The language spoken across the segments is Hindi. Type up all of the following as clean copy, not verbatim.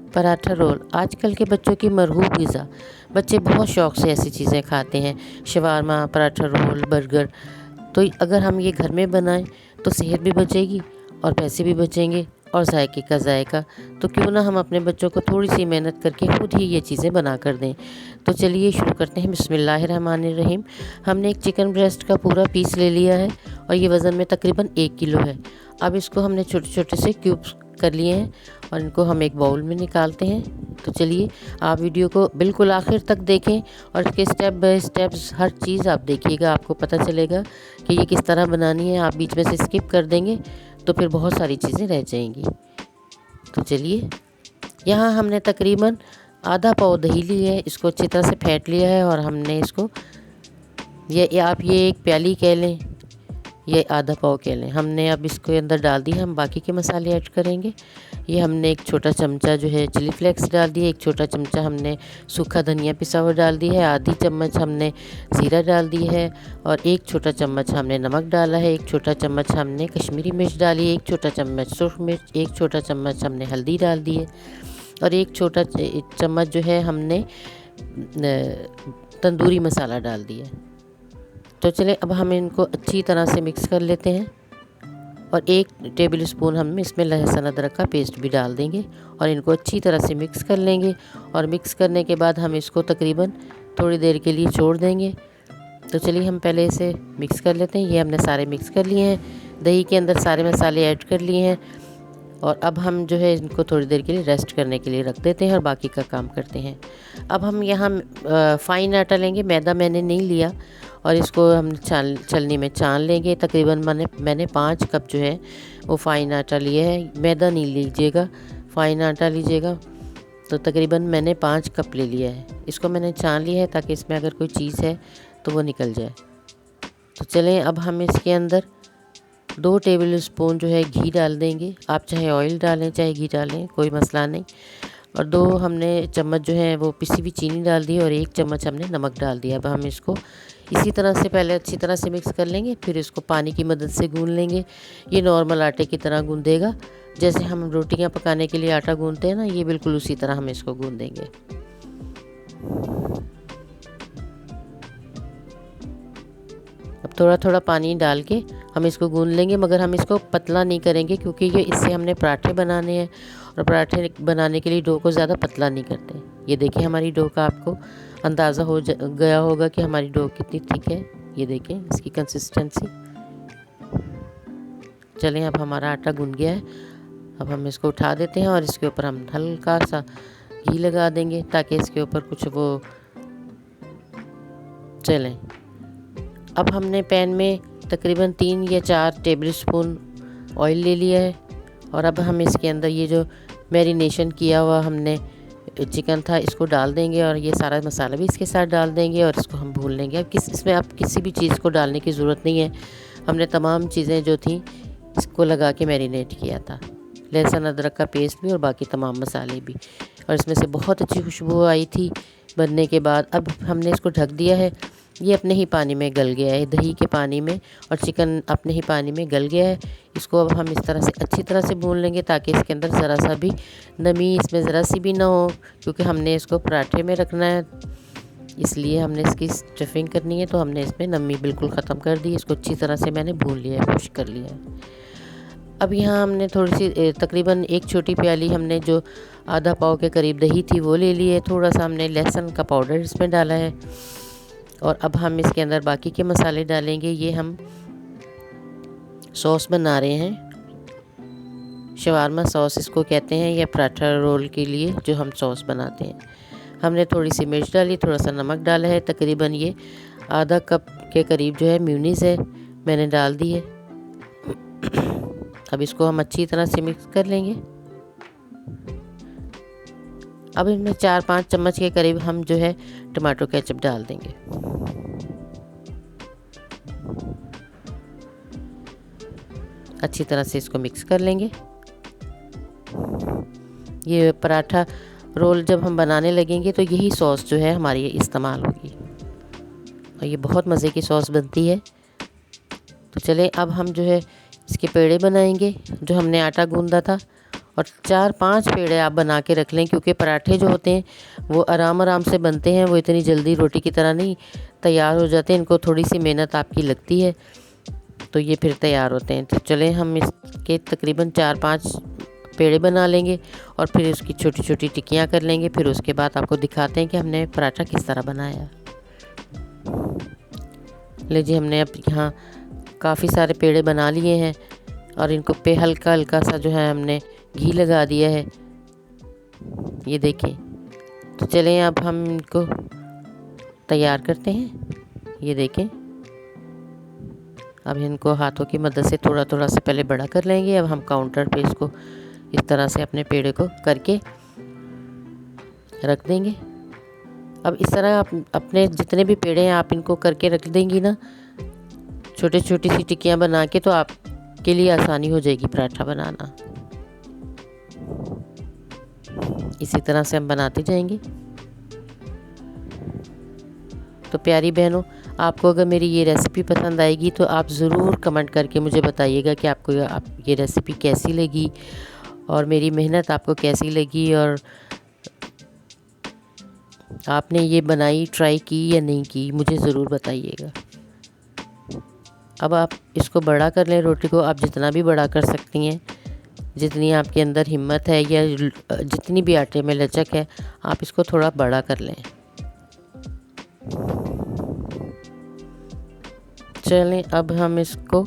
पराठा रोल आजकल के बच्चों की मरहूब ग़िज़ा। बच्चे बहुत शौक़ से ऐसी चीज़ें खाते हैं, शवारमा, पराठा रोल, बर्गर। तो अगर हम ये घर में बनाएं तो सेहत भी बचेगी और पैसे भी बचेंगे और जायके का जायका। तो क्यों ना हम अपने बच्चों को थोड़ी सी मेहनत करके खुद ही ये चीज़ें बना कर दें। तो चलिए शुरू करते हैं। बिस्मिल्लाहिर्रहमानिर्रहीम। हमने एक चिकन ब्रेस्ट का पूरा पीस ले लिया है और ये वज़न में तकरीबन 1 किलो है। अब इसको हमने छोटे छोटे से क्यूब्स कर लिए हैं और इनको हम एक बाउल में निकालते हैं। तो चलिए आप वीडियो को बिल्कुल आखिर तक देखें और इसके स्टेप बाय स्टेप्स हर चीज़ आप देखिएगा, आपको पता चलेगा कि ये किस तरह बनानी है। आप बीच में से स्किप कर देंगे तो फिर बहुत सारी चीज़ें रह जाएंगी। तो चलिए, यहाँ हमने तकरीबन आधा पाव दही ली है, इसको अच्छी तरह से फेंट लिया है और हमने इसको आप ये एक प्याली कह लें, ये आधा पाव कह लें। हमने अब इसके अंदर डाल दिया, हम बाकी के मसाले ऐड करेंगे। ये हमने एक छोटा चमचा जो है चिली फ्लेक्स डाल दिया, एक छोटा चमचा हमने सूखा धनिया पिसा हुआ डाल दिया है, आधी चम्मच हमने ज़ीरा डाल दी है और एक छोटा चम्मच हमने नमक डाला है, एक छोटा चम्मच हमने कश्मीरी मिर्च डाली है, एक छोटा चम्मच सुर्ख मिर्च, एक छोटा चम्मच हमने हल्दी डाल दी है और एक छोटा चम्मच जो है हमने तंदूरी मसाला डाल दिया है। तो चले अब हम इनको अच्छी तरह से मिक्स कर लेते हैं और 1 टेबल स्पून हम इसमें लहसुन अदरक का पेस्ट भी डाल देंगे और इनको अच्छी तरह से मिक्स कर लेंगे। और मिक्स करने के बाद हम इसको तकरीबन थोड़ी देर के लिए छोड़ देंगे। तो चलिए हम पहले इसे मिक्स कर लेते हैं। ये हमने सारे मिक्स कर लिए हैं, दही के अंदर सारे मसाले ऐड कर लिए हैं और अब हम जो है इनको थोड़ी देर के लिए रेस्ट करने के लिए रख देते हैं और बाकी का काम करते हैं। अब हम यहाँ फ़ाइन आटा लेंगे, मैदा मैंने नहीं लिया और इसको हम छलनी में छान लेंगे। तकरीबन मैंने 5 कप जो है वो फ़ाइन आटा लिया है। मैदा नहीं लीजिएगा, फ़ाइन आटा लीजिएगा। तो तकरीबन मैंने 5 कप ले लिया है। इसको मैंने छान लिया है ताकि इसमें अगर कोई चीज़ है तो वो निकल जाए। तो चलें अब हम इसके अंदर 2 टेबल स्पून जो है घी डाल देंगे। आप चाहे ऑयल डालें चाहे घी डालें, कोई मसला नहीं। और 2 हमने चम्मच जो है वो पिसी हुई चीनी डाल दी और 1 चम्मच हमने नमक डाल दिया। अब हम इसको इसी तरह से पहले अच्छी तरह से मिक्स कर लेंगे, फिर इसको पानी की मदद से गूंद लेंगे। ये नॉर्मल आटे की तरह गूंदेगा, जैसे हम रोटियां पकाने के लिए आटा गूंदते हैं ना, ये बिल्कुल उसी तरह हम इसको गूंदेंगे। अब थोड़ा थोड़ा पानी डाल के हम इसको गूंद लेंगे, मगर हम इसको पतला नहीं करेंगे क्योंकि ये इससे हमने पराठे बनाने हैं और पराठे बनाने के लिए डो को ज़्यादा पतला नहीं करते। ये देखिए हमारी डो का आपको अंदाज़ा हो गया होगा कि हमारी डो कितनी थिक है। ये देखें इसकी कंसिस्टेंसी। चलें अब हमारा आटा गूंद गया है। अब हम इसको उठा देते हैं और इसके ऊपर हम हल्का सा घी लगा देंगे ताकि इसके ऊपर कुछ वो चलें। अब हमने पैन में तकरीबन 3 या 4 टेबल स्पून ऑयल ले लिया है और अब हम इसके अंदर ये जो मैरिनेशन किया हुआ हमने चिकन था इसको डाल देंगे और ये सारा मसाला भी इसके साथ डाल देंगे और इसको हम भून लेंगे। अब इसमें आप किसी भी चीज़ को डालने की ज़रूरत नहीं है। हमने तमाम चीज़ें जो थी इसको लगा के मैरिनेट किया था, लहसुन अदरक का पेस्ट भी और बाकी तमाम मसाले भी, और इसमें से बहुत अच्छी खुशबू आई थी बनने के बाद। अब हमने इसको ढक दिया है। ये अपने ही पानी में गल गया है, दही के पानी में, और चिकन अपने ही पानी में गल गया है। इसको अब हम इस तरह से अच्छी तरह से भून लेंगे ताकि इसके अंदर ज़रा सा भी नमी इसमें ज़रा सी भी ना हो, क्योंकि हमने इसको पराठे में रखना है, इसलिए हमने इसकी स्टफिंग करनी है। तो हमने इसमें नमी बिल्कुल ख़त्म कर दी। इसको अच्छी तरह से मैंने भून लिया है, खुश कर लिया है। अब यहाँ हमने थोड़ी सी तकरीबन 1 छोटी प्याली हमने जो आधा पाव के करीब दही थी वो ले ली है। थोड़ा सा हमने लहसुन का पाउडर इसमें डाला है और अब हम इसके अंदर बाकी के मसाले डालेंगे। ये हम सॉस बना रहे हैं, शवारमा सॉस इसको कहते हैं, या पराठा रोल के लिए जो हम सॉस बनाते हैं। हमने थोड़ी सी मिर्च डाली, थोड़ा सा नमक डाला है। तकरीबन ये आधा कप के करीब जो है मेयोनीज़ है मैंने डाल दी है। अब इसको हम अच्छी तरह से मिक्स कर लेंगे। अब इसमें 4-5 चम्मच के करीब हम जो है टमाटो केचप डाल देंगे। अच्छी तरह से इसको मिक्स कर लेंगे। ये पराठा रोल जब हम बनाने लगेंगे तो यही सॉस जो है हमारी इस्तेमाल होगी और ये बहुत मज़े की सॉस बनती है। तो चले अब हम जो है इसके पेड़े बनाएंगे जो हमने आटा गूंदा था और 4-5 पेड़े आप बना के रख लें, क्योंकि पराठे जो होते हैं वो आराम आराम से बनते हैं, वो इतनी जल्दी रोटी की तरह नहीं तैयार हो जाते हैं। इनको थोड़ी सी मेहनत आपकी लगती है, तो ये फिर तैयार होते हैं। तो चलें हम इसके तकरीबन 4-5 पेड़े बना लेंगे और फिर उसकी छोटी छोटी टिक्कियाँ कर लेंगे। फिर उसके बाद आपको दिखाते हैं कि हमने पराठा किस तरह बनाया। लीजिए, हमने अब यहाँ काफ़ी सारे पेड़े बना लिए हैं और इनको पे हल्का हल्का सा जो है हमने घी लगा दिया है, ये देखें। तो चलें अब हम इनको तैयार करते हैं। ये देखें, अब इनको हाथों की मदद से थोड़ा थोड़ा सा पहले बड़ा कर लेंगे। अब हम काउंटर पे इसको इस तरह से अपने पेड़े को करके रख देंगे। अब इस तरह आप अपने जितने भी पेड़े हैं आप इनको करके रख देंगी ना, छोटी छोटी सी टिक्कियाँ बना के, तो आपके लिए आसानी हो जाएगी पराठा बनाना। इसी तरह से हम बनाते जाएंगे। तो प्यारी बहनों, आपको अगर मेरी ये रेसिपी पसंद आएगी तो आप ज़रूर कमेंट करके मुझे बताइएगा कि आपको ये रेसिपी कैसी लगी और मेरी मेहनत आपको कैसी लगी, और आपने ये बनाई ट्राई की या नहीं की, मुझे ज़रूर बताइएगा। अब आप इसको बड़ा कर लें, रोटी को आप जितना भी बड़ा कर सकती हैं, जितनी आपके अंदर हिम्मत है या जितनी भी आटे में लचक है, आप इसको थोड़ा बड़ा कर लें। चलें, अब हम इसको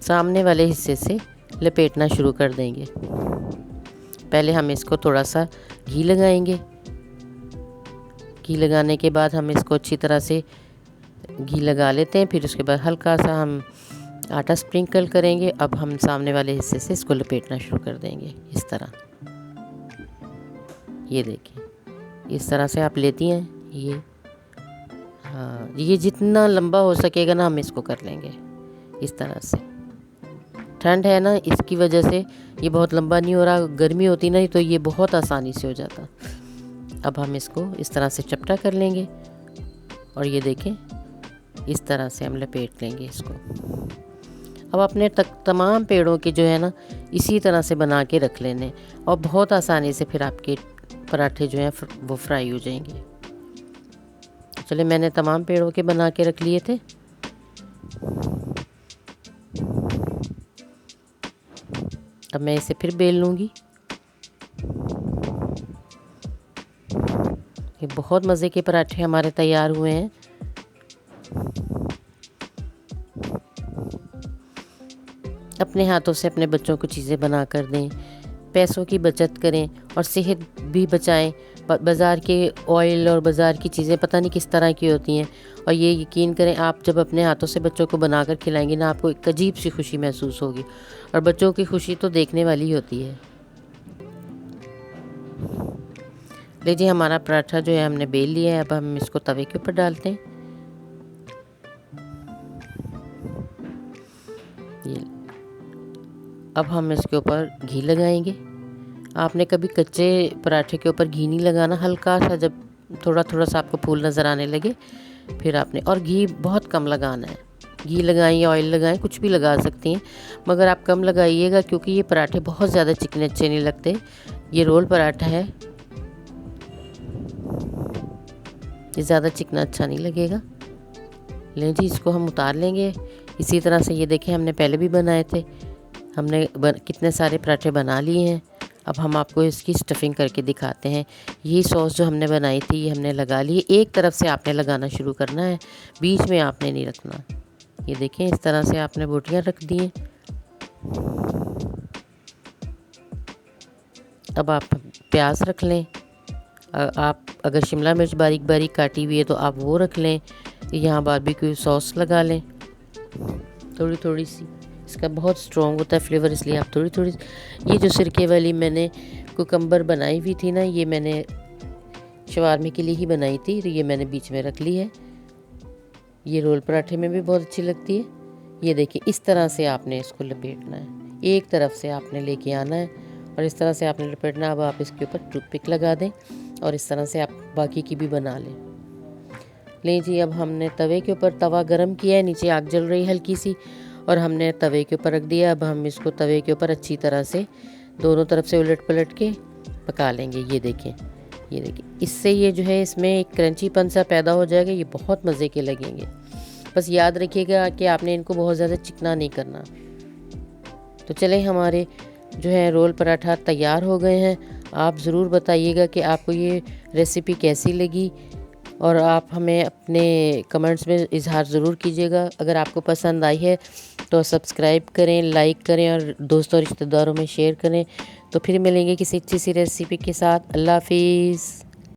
सामने वाले हिस्से से लपेटना शुरू कर देंगे। पहले हम इसको थोड़ा सा घी लगाएंगे। घी लगाने के बाद हम इसको अच्छी तरह से घी लगा लेते हैं। फिर उसके बाद हल्का सा हम आटा स्प्रिंकल करेंगे। अब हम सामने वाले हिस्से से इसको लपेटना शुरू कर देंगे इस तरह। ये देखिए, इस तरह से आप लेती हैं ये। हाँ, ये जितना लंबा हो सकेगा ना हम इसको कर लेंगे इस तरह से। ठंड है ना, इसकी वजह से ये बहुत लंबा नहीं हो रहा। गर्मी होती ना तो ये बहुत आसानी से हो जाता। अब हम इसको इस तरह से चपटा कर लेंगे और ये देखें, इस तरह से हम लपेट लेंगे इसको। अब अपने तमाम पेड़ों के जो है ना इसी तरह से बना के रख लेने, और बहुत आसानी से फिर आपके पराठे जो हैं वो फ्राई हो जाएंगे। चले, मैंने तमाम पेड़ों के बना के रख लिए थे। अब मैं इसे फिर बेल लूँगी। ये बहुत मज़े के पराठे हमारे तैयार हुए हैं। अपने हाथों से अपने बच्चों को चीज़ें बना कर दें, पैसों की बचत करें और सेहत भी बचाएं। बाज़ार के ऑयल और बाज़ार की चीज़ें पता नहीं किस तरह की होती हैं, और ये यकीन करें, आप जब अपने हाथों से बच्चों को बनाकर खिलाएंगे ना, आपको एक अजीब सी खुशी महसूस होगी। और बच्चों की खुशी तो देखने वाली होती है। लीजिए, हमारा पराठा जो है हमने बेल लिया है। अब हम इसको तवे के ऊपर डालते हैं। ये अब हम इसके ऊपर घी लगाएंगे। आपने कभी कच्चे पराठे के ऊपर घी नहीं लगाना। हल्का सा जब थोड़ा थोड़ा सा आपको फूल नज़र आने लगे, फिर आपने, और घी बहुत कम लगाना है। घी लगाएं या ऑयल लगाएं, कुछ भी लगा सकती हैं, मगर आप कम लगाइएगा, क्योंकि ये पराठे बहुत ज़्यादा चिकने अच्छे नहीं लगते। ये रोल पराठा है, ये ज़्यादा चिकना अच्छा नहीं लगेगा। लें जी, इसको हम उतार लेंगे इसी तरह से। ये देखें, हमने पहले भी बनाए थे। हमने कितने सारे पराठे बना लिए हैं। अब हम आपको इसकी स्टफिंग करके दिखाते हैं। ये सॉस जो हमने बनाई थी ये हमने लगा ली। एक तरफ से आपने लगाना शुरू करना है, बीच में आपने नहीं रखना। ये देखें, इस तरह से आपने बोटियाँ रख दी हैं। अब आप प्याज रख लें। आप अगर शिमला मिर्च बारीक बारीक काटी हुई है तो आप वो रख लें। यहाँ बारबेक्यू सॉस लगा लें थोड़ी थोड़ी सी। इसका बहुत स्ट्रॉन्ग होता है फ्लेवर, इसलिए आप थोड़ी थोड़ी। ये जो सिरके वाली मैंने कुकम्बर बनाई हुई थी ना, ये मैंने शवारमे के लिए ही बनाई थी, तो ये मैंने बीच में रख ली है। ये रोल पराठे में भी बहुत अच्छी लगती है। ये देखिए, इस तरह से आपने इसको लपेटना है। एक तरफ से आपने लेके आना है और इस तरह से आपने लपेटना। अब आप इसके ऊपर टूथपिक लगा दें और इस तरह से आप बाकी की भी बना लें जी। अब हमने तवे के ऊपर तवा गरम किया है, नीचे आग जल रही हल्की सी, और हमने तवे के ऊपर रख दिया। अब हम इसको तवे के ऊपर अच्छी तरह से दोनों तरफ से उलट पलट के पका लेंगे। ये देखें, ये देखिए, इससे ये जो है इसमें एक क्रंचीपन सा पैदा हो जाएगा। ये बहुत मज़े के लगेंगे। बस याद रखिएगा कि आपने इनको बहुत ज़्यादा चिकना नहीं करना। तो चले, हमारे जो है रोल पराठा तैयार हो गए हैं। आप ज़रूर बताइएगा कि आपको ये रेसिपी कैसी लगी और आप हमें अपने कमेंट्स में इज़हार ज़रूर कीजिएगा। अगर आपको पसंद आई है तो सब्सक्राइब करें, लाइक करें और दोस्तों रिश्तेदारों में शेयर करें। तो फिर मिलेंगे किसी अच्छी सी रेसिपी के साथ। अल्लाह हाफिज़।